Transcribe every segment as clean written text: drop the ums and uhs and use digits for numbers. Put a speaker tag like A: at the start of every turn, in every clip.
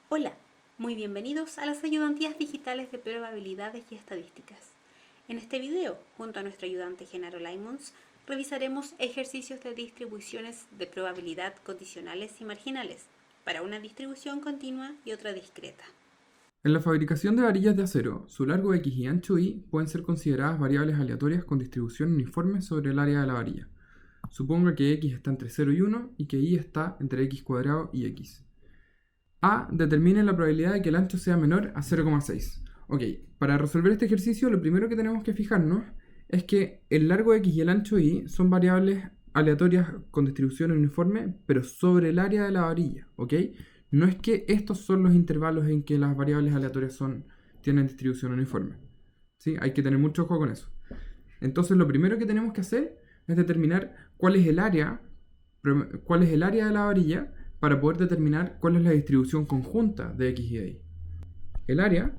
A: Hola, muy bienvenidos a las ayudantías digitales de probabilidades y estadísticas. En este video, junto a nuestro ayudante Genaro Laimons, revisaremos ejercicios de distribuciones de probabilidad condicionales y marginales para una distribución continua y otra discreta.
B: En la fabricación de varillas de acero, su largo X y ancho Y pueden ser consideradas variables aleatorias con distribución uniforme sobre el área de la varilla. Suponga que X está entre 0 y 1 y que Y está entre X cuadrado y X. A determine la probabilidad de que el ancho sea menor a 0,6. Ok, para resolver este ejercicio lo primero que tenemos que fijarnos es que el largo X y el ancho Y son variables aleatorias con distribución uniforme, pero sobre el área de la varilla, ¿ok? No es que estos son los intervalos en que las variables aleatorias tienen distribución uniforme, ¿sí? Hay que tener mucho ojo con eso. Entonces lo primero que tenemos que hacer es determinar cuál es el área de la varilla para poder determinar cuál es la distribución conjunta de X y de Y. El área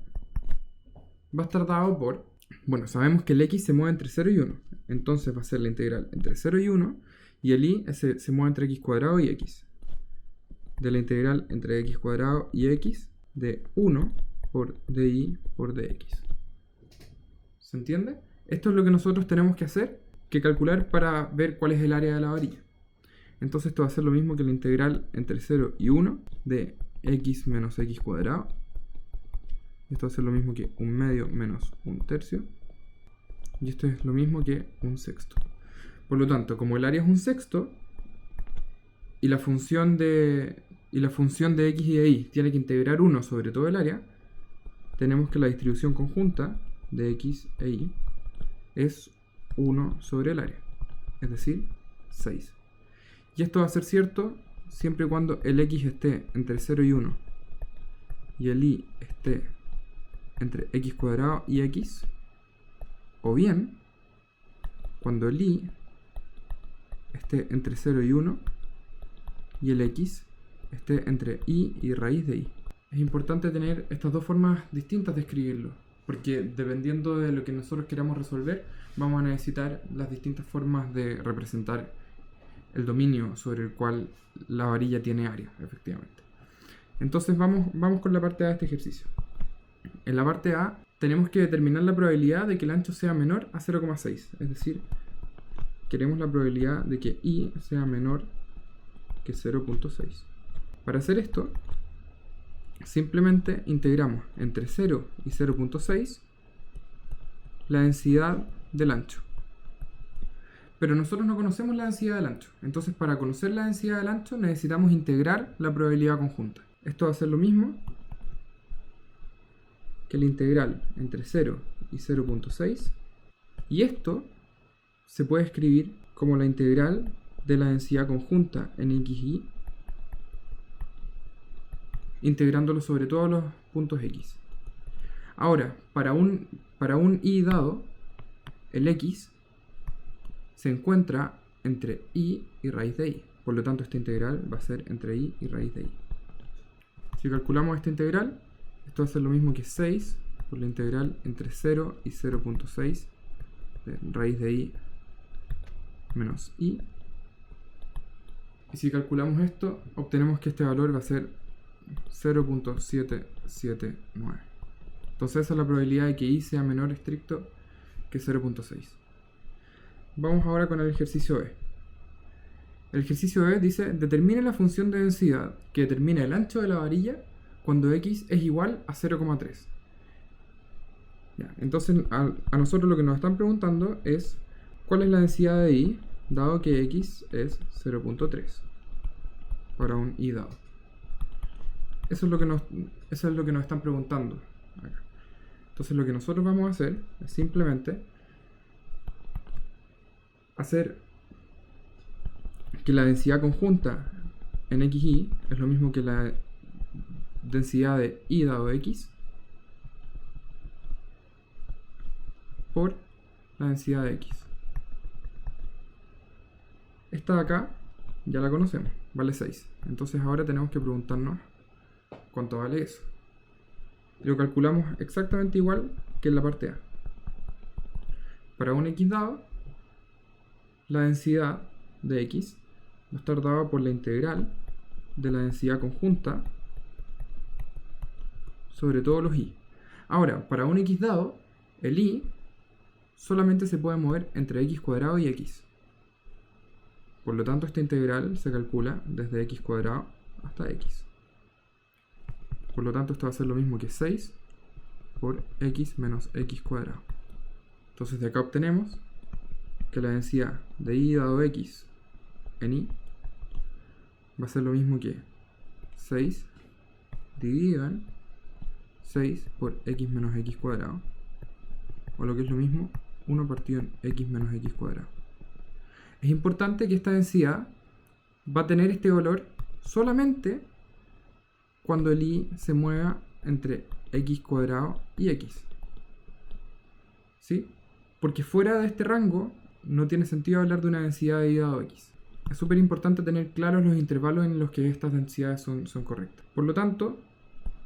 B: va a estar dado por, bueno, sabemos que el X se mueve entre 0 y 1, entonces va a ser la integral entre 0 y 1, y el Y se mueve entre X cuadrado y X. De la integral entre X cuadrado y X de 1 por DY por DX. ¿Se entiende? Esto es lo que nosotros tenemos que hacer, que calcular para ver cuál es el área de la varilla. Entonces esto va a ser lo mismo que la integral entre 0 y 1 de X menos X cuadrado. Esto va a ser lo mismo que 1/2 menos 1/3. Y esto es lo mismo que 1/6. Por lo tanto, como el área es 1/6 y la función de X y de Y tiene que integrar 1 sobre todo el área, tenemos que la distribución conjunta de X e Y es 1 sobre el área, es decir, 6. Y esto va a ser cierto siempre y cuando el X esté entre 0 y 1 y el Y esté entre X cuadrado y X, o bien cuando el Y esté entre 0 y 1 y el X esté entre Y y raíz de Y. Es importante tener estas dos formas distintas de escribirlo, porque dependiendo de lo que nosotros queramos resolver, vamos a necesitar las distintas formas de representar el dominio sobre el cual la varilla tiene área, efectivamente. Entonces vamos con la parte A de este ejercicio. En la parte A tenemos que determinar la probabilidad de que el ancho sea menor a 0,6, es decir, queremos la probabilidad de que Y sea menor que 0,6. Para hacer esto, simplemente integramos entre 0 y 0,6 la densidad del ancho. Pero nosotros no conocemos la densidad del ancho. Entonces, para conocer la densidad del ancho necesitamos integrar la probabilidad conjunta. Esto va a ser lo mismo que la integral entre 0 y 0,6. Y esto se puede escribir como la integral de la densidad conjunta en X y Y, integrándolo sobre todos los puntos X. Ahora, para un Y dado, el X se encuentra entre Y y raíz de Y. Por lo tanto, esta integral va a ser entre Y y raíz de Y. Si calculamos esta integral, esto va a ser lo mismo que 6 por la integral entre 0 y 0,6 de raíz de Y menos Y. Y si calculamos esto, obtenemos que este valor va a ser 0,779. Entonces esa es la probabilidad de que Y sea menor estricto que 0,6. Vamos ahora con el ejercicio B. El ejercicio B dice: determine la función de densidad que determina el ancho de la varilla cuando X es igual a 0,3. Entonces a nosotros lo que nos están preguntando es cuál es la densidad de Y dado que X es 0,3 para un Y dado. Eso es lo que nos están preguntando acá. Entonces lo que nosotros vamos a hacer es simplemente hacer que la densidad conjunta en X y Y es lo mismo que la densidad de Y dado X por la densidad de X. Esta de acá ya la conocemos, vale 6. Entonces ahora tenemos que preguntarnos cuánto vale eso. Lo calculamos exactamente igual que en la parte A. Para un X dado, la densidad de X va a estar dado por la integral de la densidad conjunta sobre todos los i. Ahora, para un x dado, el i solamente se puede mover entre x cuadrado y x. Por lo tanto, esta integral se calcula desde x cuadrado hasta x. Por lo tanto, esto va a ser lo mismo que 6 por x menos x cuadrado. Entonces, de acá obtenemos que la densidad de i dado x en i va a ser lo mismo que 6 dividido en 6 por x menos x cuadrado, o lo que es lo mismo, 1 partido en x menos x cuadrado. Es importante que esta densidad va a tener este valor solamente cuando el i se mueva entre x cuadrado y x. ¿Sí? Porque fuera de este rango no tiene sentido hablar de una densidad de i dado x. Es súper importante tener claros los intervalos en los que estas densidades son correctas. Por lo tanto,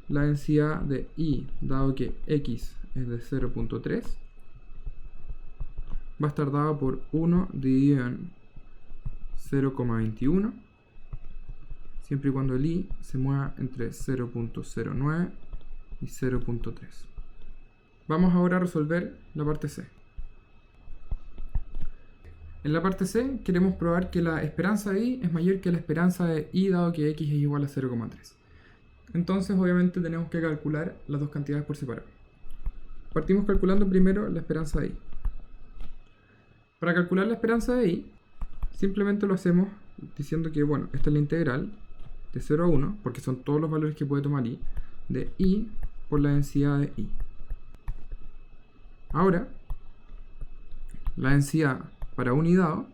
B: la densidad de i, dado que x es de 0.3, va a estar dada por 1 dividido en 0,21, siempre y cuando el i se mueva entre 0.09 y 0.3. Vamos ahora a resolver la parte C. En la parte C queremos probar que la esperanza de i es mayor que la esperanza de i dado que x es igual a 0,3. Entonces obviamente tenemos que calcular las dos cantidades por separado. Partimos calculando primero la esperanza de i. Para calcular la esperanza de i, simplemente lo hacemos diciendo que, bueno, esta es la integral de 0 a 1, porque son todos los valores que puede tomar i, de i por la densidad de i. Ahora, la densidad para un i dado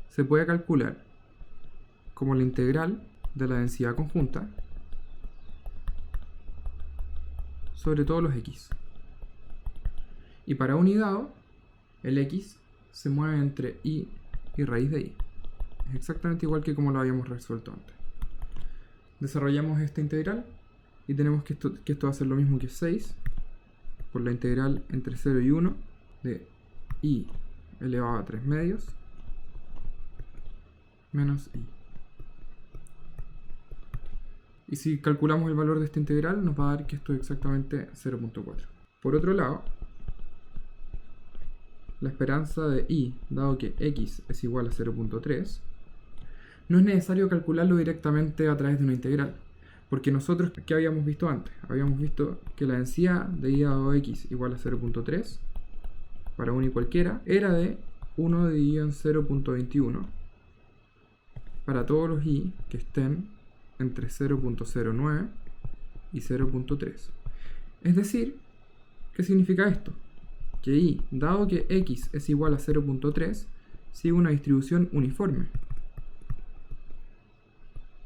B: se puede calcular como la integral de la densidad conjunta sobre todos los x. Y para un i dado, el x se mueve entre i y raíz de i. Es exactamente igual que como lo habíamos resuelto antes. Desarrollamos esta integral y tenemos que esto va a ser lo mismo que 6 por la integral entre 0 y 1 de i elevado a 3 medios menos i. Y si calculamos el valor de esta integral, nos va a dar que esto es exactamente 0.4. Por otro lado, la esperanza de i, dado que x es igual a 0.3, no es necesario calcularlo directamente a través de una integral, porque nosotros, ¿qué habíamos visto antes? Habíamos visto que la densidad de i dado x igual a 0.3 para un i cualquiera era de 1 dividido en 0.21 para todos los i que estén entre 0.09 y 0.3. Es decir, ¿qué significa esto? Que i, dado que x es igual a 0.3, sigue una distribución uniforme,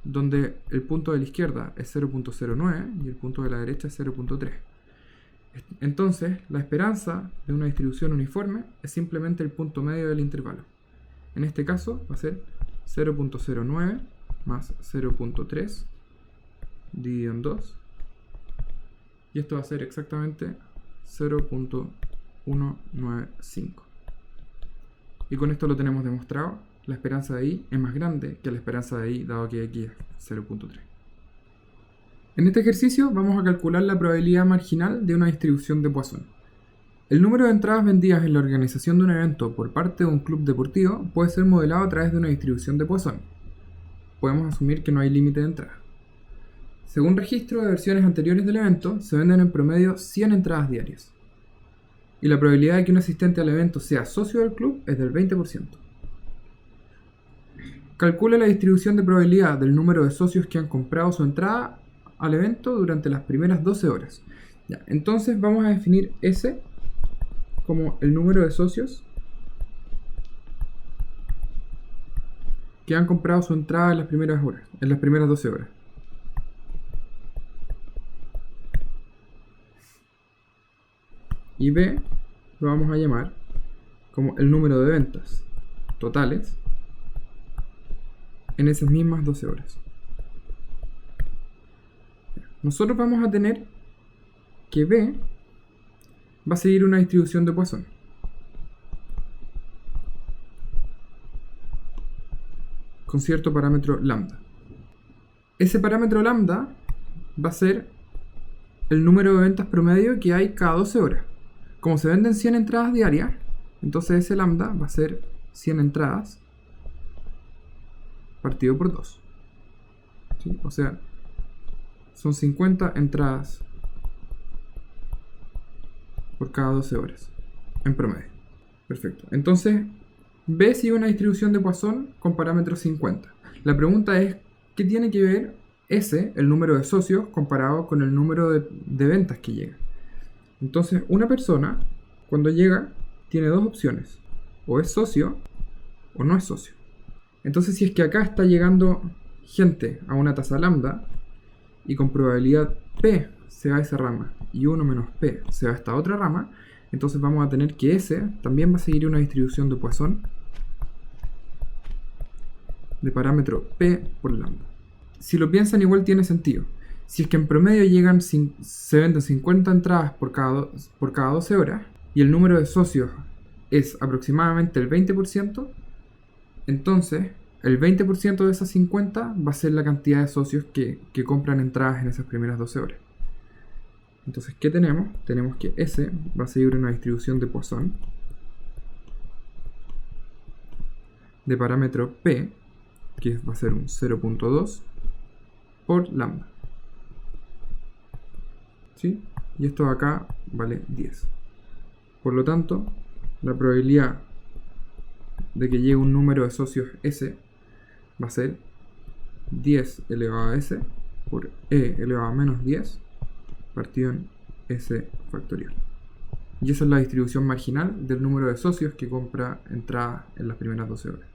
B: donde el punto de la izquierda es 0.09 y el punto de la derecha es 0.3. Entonces, la esperanza de una distribución uniforme es simplemente el punto medio del intervalo. En este caso va a ser 0.09 más 0.3 dividido en 2, y esto va a ser exactamente 0.195. Y con esto lo tenemos demostrado. La esperanza de i es más grande que la esperanza de i dado que x es 0.3. En este ejercicio vamos a calcular la probabilidad marginal de una distribución de Poisson. El número de entradas vendidas en la organización de un evento por parte de un club deportivo puede ser modelado a través de una distribución de Poisson. Podemos asumir que no hay límite de entrada. Según registro de versiones anteriores del evento, se venden en promedio 100 entradas diarias. Y la probabilidad de que un asistente al evento sea socio del club es del 20%. Calcula la distribución de probabilidad del número de socios que han comprado su entrada al evento durante las primeras 12 horas. Ya, entonces vamos a definir S como el número de socios que han comprado su entrada en las primeras horas, en las primeras 12 horas. Y B lo vamos a llamar como el número de ventas totales en esas mismas 12 horas. Nosotros vamos a tener que B va a seguir una distribución de Poisson. con cierto parámetro lambda. Ese parámetro lambda va a ser el número de ventas promedio que hay cada 12 horas. Como se venden 100 entradas diarias, entonces ese lambda va a ser 100 entradas partido por 2. ¿Sí? O sea, son 50 entradas por cada 12 horas, en promedio. Perfecto. Entonces, B sigue una distribución de Poisson con parámetro 50. La pregunta es, ¿qué tiene que ver S, el número de socios, comparado con el número de ventas que llega? Entonces, una persona, cuando llega, tiene dos opciones. O es socio, o no es socio. Entonces, si es que acá está llegando gente a una tasa lambda, y con probabilidad P se va a esa rama, y 1 menos P se va a esta otra rama, entonces vamos a tener que S también va a seguir una distribución de Poisson de parámetro P por lambda. Si lo piensan, igual tiene sentido. Si es que en promedio se venden 50 entradas por cada 12 horas, y el número de socios es aproximadamente el 20%, entonces el 20% de esas 50 va a ser la cantidad de socios que compran entradas en esas primeras 12 horas. Entonces, ¿qué tenemos? Tenemos que S va a seguir una distribución de Poisson de parámetro P, que va a ser un 0.2 por lambda. ¿Sí? Y esto de acá vale 10. Por lo tanto, la probabilidad de que llegue un número de socios S va a ser 10 elevado a S por E elevado a menos 10 partido en S factorial. Y esa es la distribución marginal del número de socios que compra entradas en las primeras 12 horas.